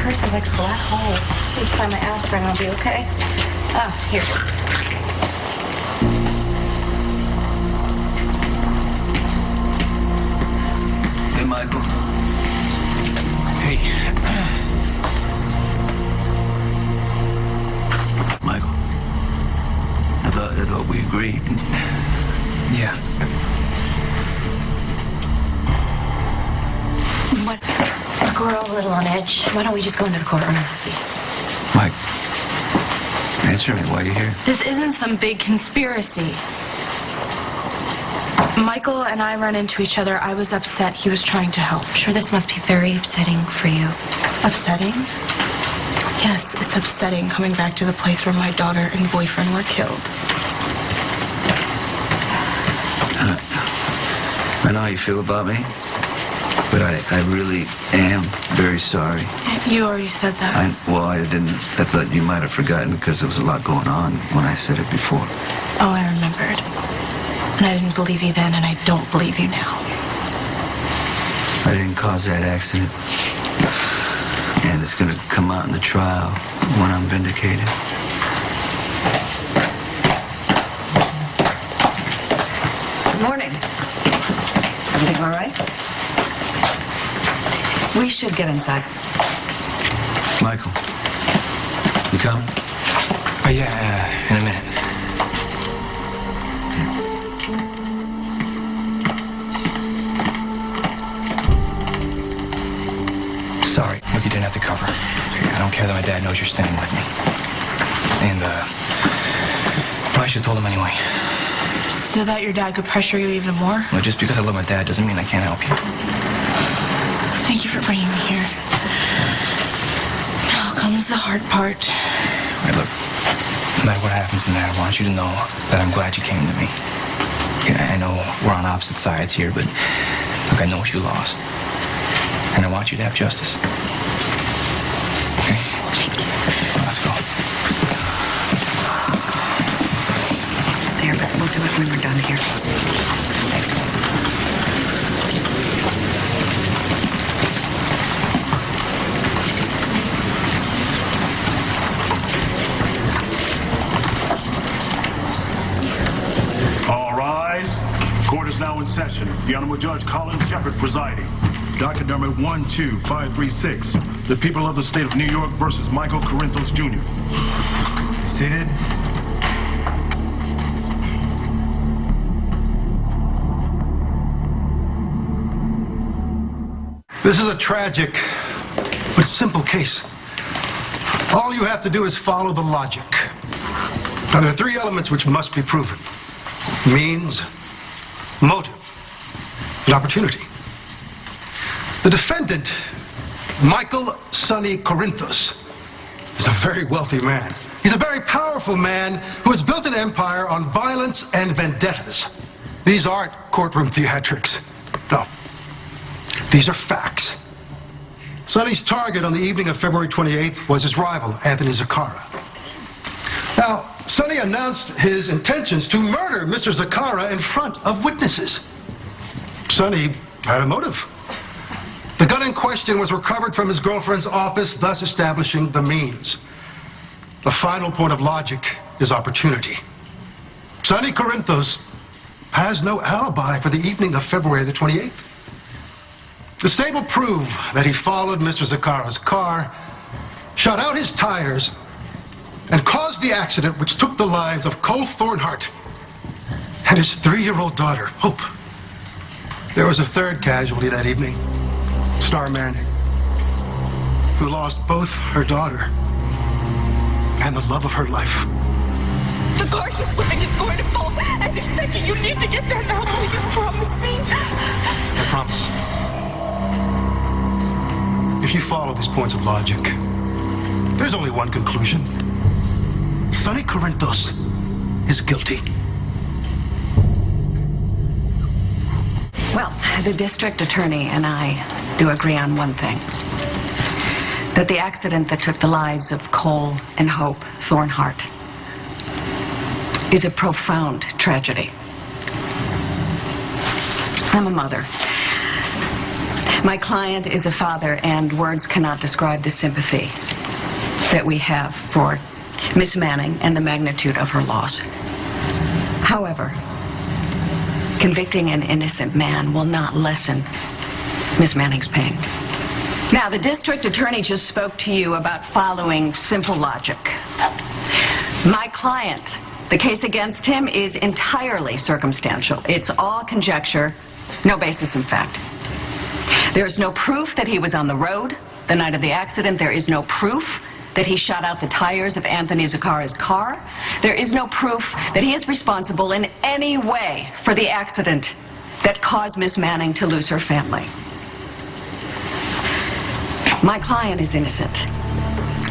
purse is like a black hole. I just need to find my aspirin and I'll be okay. Ah, here it is. Hey, Michael. Hey. Michael. I thought we agreed. Yeah. What? We're all a little on edge. Why don't we just go into the courtroom? Mike, answer me. Why are you here? This isn't some big conspiracy. Michael and I run into each other. I was upset. He was trying to help. I'm sure this must be very upsetting for you. Upsetting? Yes, it's upsetting coming back to the place where my daughter and boyfriend were killed. I know how you feel about me, but I really am very sorry. You already said that. I thought you might have forgotten because there was a lot going on when I said it before. Oh, I remembered. And I didn't believe you then, and I don't believe you now. I didn't cause that accident. And it's going to come out in the trial when I'm vindicated. Good morning. Everything all right? We should get inside. Michael, you come? Oh, yeah, in a minute. Sorry. Look, you didn't have to cover. I don't care that my dad knows you're staying with me. And, probably should have told him anyway. So that your dad could pressure you even more? Well, just because I love my dad doesn't mean I can't help you. Thank you for bringing me here. Now comes the hard part. Hey, look, no matter what happens in there, I want you to know that I'm glad you came to me. Okay, I know we're on opposite sides here, but look, I know what you lost. And I want you to have justice. Okay? Thank you. Let's go. There, but we'll do it when we're done here. All rise. Court is now in session. The Honorable Judge Colin Shepard presiding. Docket number 12536. The people of the state of New York versus Michael Corinthos Jr. Seated. This is a tragic but simple case. All you have to do is follow the logic. Now, there are three elements which must be proven: means, motive, and opportunity. The defendant, Michael Sonny Corinthos, is a very wealthy man. He's a very powerful man who has built an empire on violence and vendettas. These aren't courtroom theatrics. No. These are facts. Sonny's target on the evening of February 28th was his rival, Anthony Zaccara. Now, Sonny announced his intentions to murder Mr. Zaccara in front of witnesses. Sonny had a motive. The gun in question was recovered from his girlfriend's office, thus establishing the means. The final point of logic is opportunity. Sonny Corinthos has no alibi for the evening of February the 28th. The state will prove that he followed Mr. Zacara's car, shot out his tires, and caused the accident which took the lives of Cole Thornhart and his 3-year-old daughter, Hope. There was a third casualty that evening, Starr Michael, who lost both her daughter and the love of her life. The car keeps slipping, it's going to fall. Any second, you need to get there now. Please promise me. I promise. If you follow these points of logic, there's only one conclusion. Sonny Corinthos is guilty. Well, the district attorney and I do agree on one thing. That the accident that took the lives of Cole and Hope Thornhart is a profound tragedy. I'm a mother. My client is a father, and words cannot describe the sympathy that we have for Miss Manning and the magnitude of her loss. However, convicting an innocent man will not lessen Miss Manning's pain. Now, the district attorney just spoke to you about following simple logic. My client, the case against him is entirely circumstantial. It's all conjecture, no basis in fact. There's no proof that he was on the road the night of the accident. There is no proof that he shot out the tires of Anthony Zacchara's car. There is no proof that he is responsible in any way for the accident that caused Miss Manning to lose her family. My client is innocent,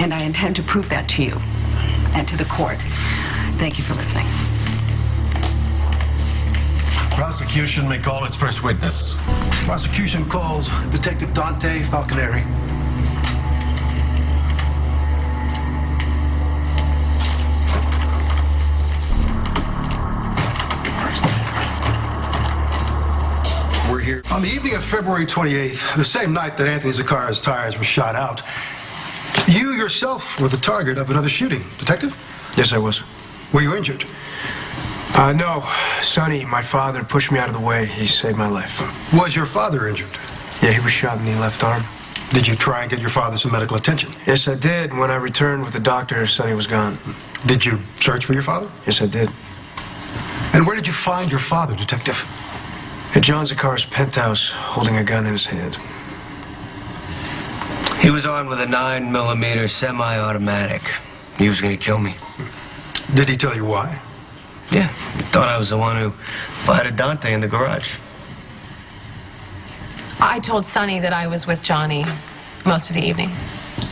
and I intend to prove that to you and to the court. Thank you for listening. Prosecution may call its first witness. Prosecution calls Detective Dante Falconeri. We're here. On the evening of February 28th, the same night that Anthony Zacchara's tires were shot out, you yourself were the target of another shooting. Detective? Yes, I was. Were you injured? No. Sonny, my father, pushed me out of the way. He saved my life. Was your father injured? Yeah, he was shot in the left arm. Did you try and get your father some medical attention? Yes, I did. When I returned with the doctor, Sonny was gone. Did you search for your father? Yes, I did. And where did you find your father, Detective? At John Zacchara's penthouse, holding a gun in his hand. He was armed with a 9mm semi-automatic. He was going to kill me. Did he tell you why? Yeah, he thought I was the one who fired Dante in the garage. I told Sonny that I was with Johnny most of the evening.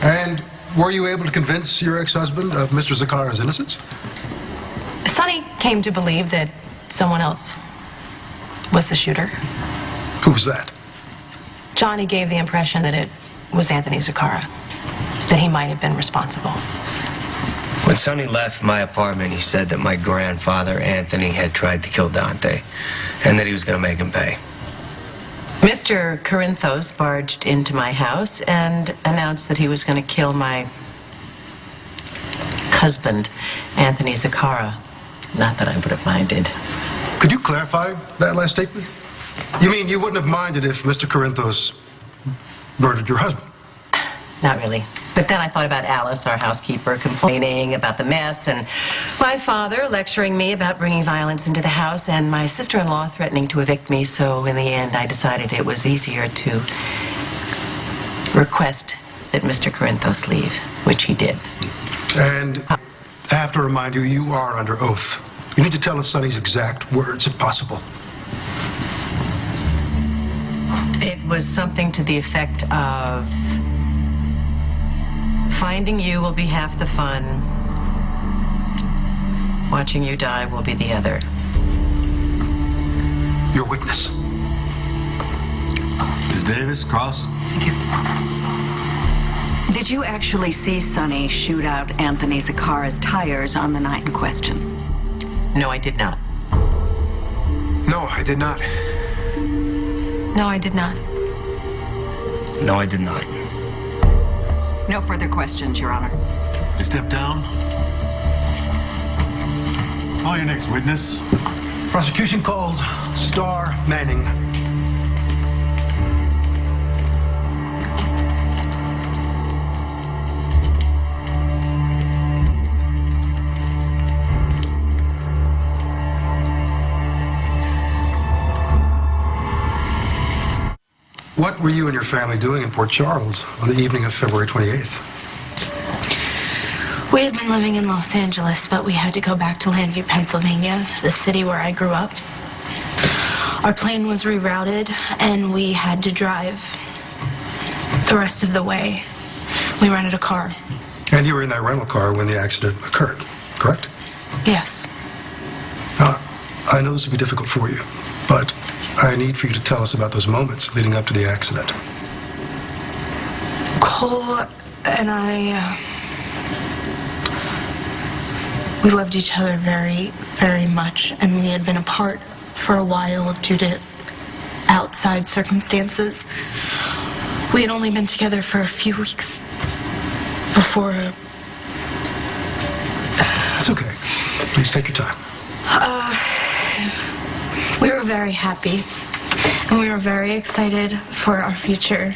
And were you able to convince your ex-husband of Mr. Zacchara's innocence? Sonny came to believe that someone else was the shooter. Who was that? Johnny gave the impression that it was Anthony Zacchara, that he might have been responsible. When Sonny left my apartment, he said that my grandfather, Anthony, had tried to kill Dante, and that he was going to make him pay. Mr. Corinthos barged into my house and announced that he was going to kill my husband, Anthony Zacchara. Not that I would have minded. Could you clarify that last statement? You mean you wouldn't have minded if Mr. Corinthos murdered your husband? Not really. But then I thought about Alice, our housekeeper, complaining about the mess, and my father lecturing me about bringing violence into the house, and my sister-in-law threatening to evict me. So in the end, I decided it was easier to request that Mr. Corinthos leave, which he did. And I have to remind you, you are under oath. You need to tell us Sonny's exact words, if possible. It was something to the effect of, finding you will be half the fun. Watching you die will be the other. Your witness. Ms. Davis, cross. Thank you. Did you actually see Sonny shoot out Anthony Zacchara's tires on the night in question? No, I did not. No, I did not. No, I did not. No, I did not. No further questions, Your Honor. You step down. Call your next witness. Prosecution calls Starr Manning. What were you and your family doing in Port Charles on the evening of February 28th? We had been living in Los Angeles, but we had to go back to Landview, Pennsylvania, the city where I grew up. Our plane was rerouted, and we had to drive the rest of the way. We rented a car. And you were in that rental car when the accident occurred, correct? Yes. I know this will be difficult for you, but I need for you to tell us about those moments leading up to the accident. Cole and I, we loved each other very, very much, and we had been apart for a while due to outside circumstances. We had only been together for a few weeks before... It's okay. Please take your time. We were very happy, and we were very excited for our future.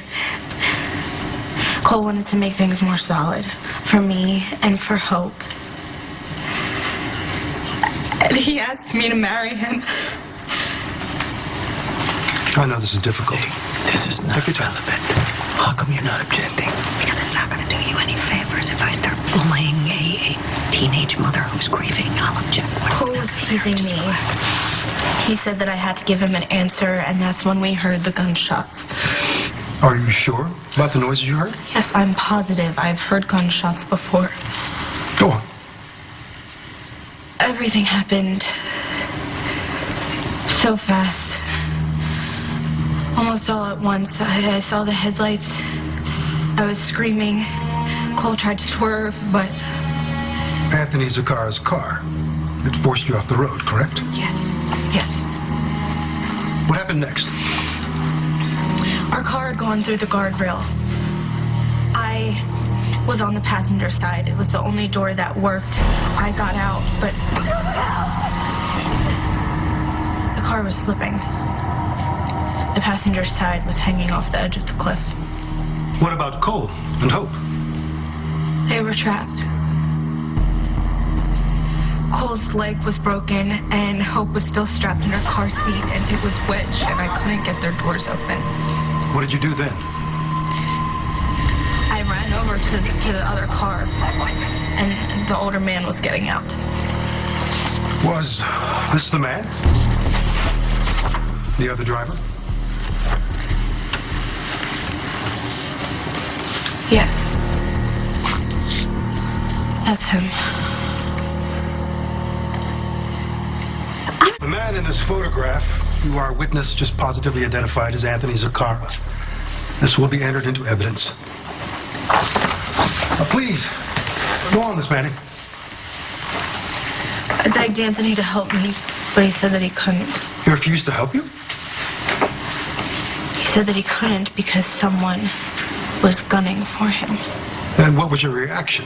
Cole wanted to make things more solid for me and for Hope. And he asked me to marry him. I know this is difficult. This is not relevant. How come you're not objecting? Because it's not going to do you any favors if I start bullying a teenage mother who's grieving. I'll object. Cole was teasing me. He said that I had to give him an answer, and that's when we heard the gunshots. Are you sure about the noises you heard? Yes, I'm positive. I've heard gunshots before. Go on. Everything happened so fast. Almost all at once. I saw the headlights. I was screaming. Cole tried to swerve, but... Anthony Zakara's car. It forced you off the road, correct? Yes. Yes. What happened next? Our car had gone through the guardrail. I was on the passenger side. It was the only door that worked. I got out, but... the car was slipping. The passenger side was hanging off the edge of the cliff. What about Cole and Hope? They were trapped. Cole's leg was broken, and Hope was still strapped in her car seat, and it was wedged, and I couldn't get their doors open. What did you do then? I ran over to the other car, and the older man was getting out. Was this the man? The other driver? Yes. That's him. The man in this photograph, who our witness just positively identified as Anthony Zakara. This will be entered into evidence. Please, go on, Miss Manning. I begged Anthony to help me, but he said that he couldn't. He refused to help you? He said that he couldn't because someone was gunning for him. And what was your reaction?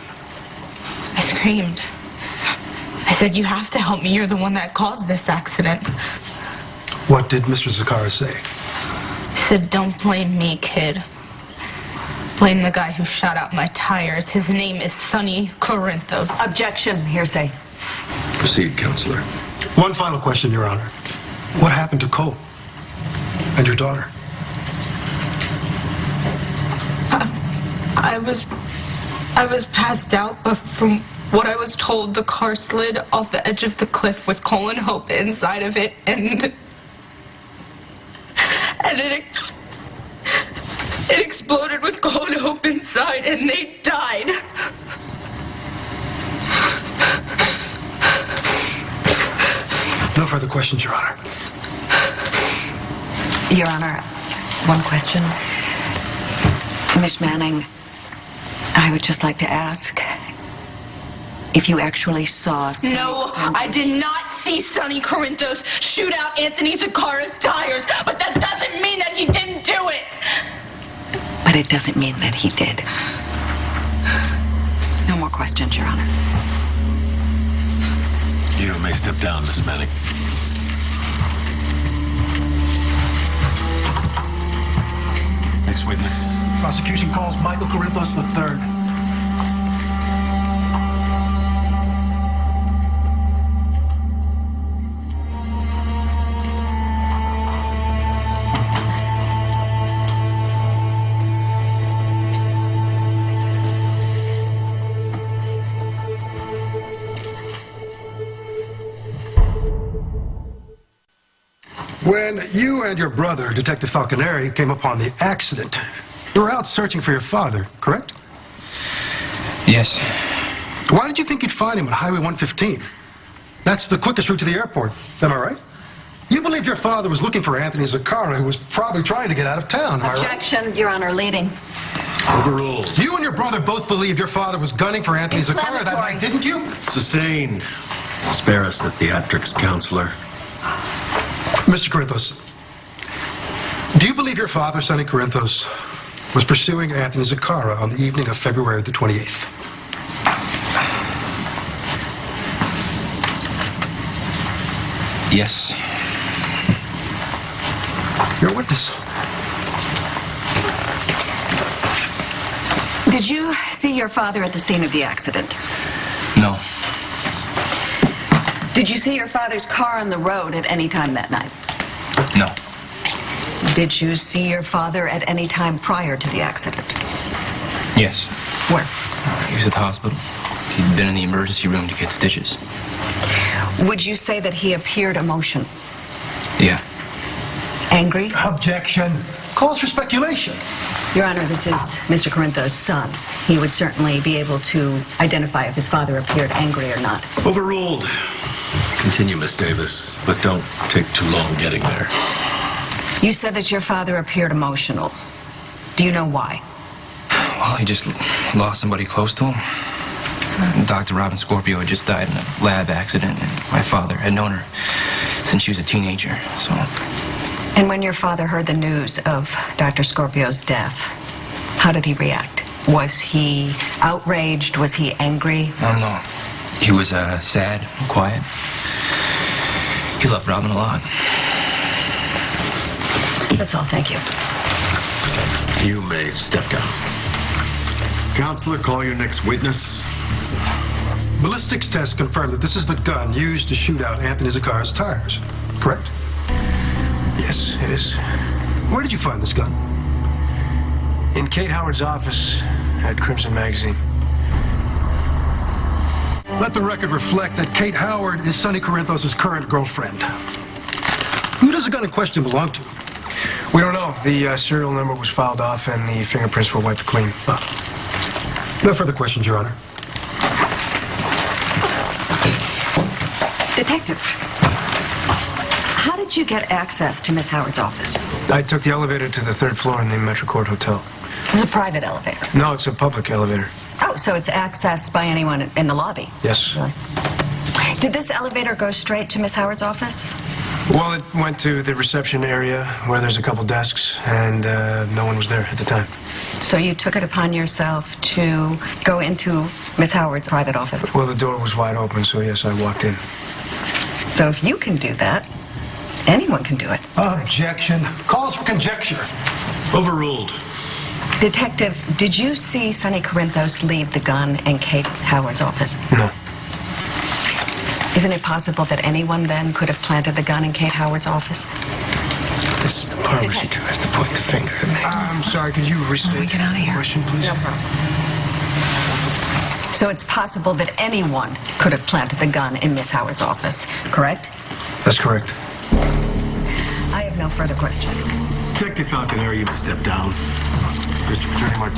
I screamed. I said, "You have to help me. You're the one that caused this accident." What did Mr. Zakara say? He said, "Don't blame me, kid. Blame the guy who shot out my tires. His name is Sonny Corinthos." Objection. Hearsay. Proceed, Counselor. One final question, Your Honor. What happened to Cole and your daughter? I was passed out, but from what I was told, the car slid off the edge of the cliff with Cole and Hope inside of it, and it exploded with Cole and Hope inside, and they died. No further questions, Your Honor. Your Honor, one question. Miss Manning, I would just like to ask if you actually saw... No, I did not see Sonny Corinthos shoot out Anthony Zakara's tires, but that doesn't mean that he didn't do it. But it doesn't mean that he did. No more questions, Your Honor. You may step down, Miss Manning. Next witness. Prosecution calls Michael Corinthos III. When you and your brother, Detective Falconeri, came upon the accident, you were out searching for your father, correct? Yes. Why did you think you'd find him on Highway 115? That's the quickest route to the airport, am I right? You believed your father was looking for Anthony Zakara, who was probably trying to get out of town, am I right? Objection, Your Honor, leading. Overruled. You and your brother both believed your father was gunning for Anthony Zakara that night, didn't you? Sustained. Spare us the theatrics, Counselor. Mr. Corinthos, Do you believe your father, Sonny Corinthos, was pursuing Anthony Zaccara on the evening of February the 28th? Yes. You're a witness. Did you see your father at the scene of the accident? No. Did you see your father's car on the road at any time that night? No. Did you see your father at any time prior to the accident? Yes. Where? He was at the hospital. He'd been in the emergency room to get stitches. Would you say that he appeared emotional? Yeah. Angry? Objection. Calls for speculation. Your Honor, this is Mr. Corinthos' son. He would certainly be able to identify if his father appeared angry or not. Overruled. Continue, Miss Davis, but don't take too long getting there. You said that your father appeared emotional. Do you know why? Well, he just lost somebody close to him. Dr. Robin Scorpio had just died in a lab accident, and my father had known her since she was a teenager, so... And when your father heard the news of Dr. Scorpio's death, how did he react? Was he outraged? Was he angry? Oh, no. He was sad, quiet. He loved Robin a lot. That's all, thank you. You may step down. Counselor, call your next witness. Ballistics tests confirm that this is the gun used to shoot out Anthony Zacara's tires, correct? Yes, it is. Where did you find this gun? In Kate Howard's office at Crimson Magazine. Let the record reflect that Kate Howard is Sonny Corinthos' current girlfriend. Who does the gun in question belong to? We don't know. The serial number was filed off and the fingerprints were wiped clean. No further questions, Your Honor. Detective, how did you get access to Miss Howard's office? I took the elevator to the 3rd floor in the Metro Court Hotel. This is a private elevator. No, it's a public elevator. Oh, so it's accessed by anyone in the lobby? Yes. Really? Did this elevator go straight to Miss Howard's office? Well, it went to the reception area where there's a couple desks, and no one was there at the time. So you took it upon yourself to go into Miss Howard's private office? Well, the door was wide open, so yes, I walked in. So if you can do that, anyone can do it. Objection. Calls for conjecture. Overruled. Detective, did you see Sonny Corinthos leave the gun in Kate Howard's office? No. Isn't it possible that anyone then could have planted the gun in Kate Howard's office? This is the part where she tries to point the finger at me. I'm sorry, could you restate get out of here. the question, please? No problem. So it's possible that anyone could have planted the gun in Miss Howard's office, correct? That's correct. I have no further questions. Detective Falconeri, you may step down. District Attorney Martinez.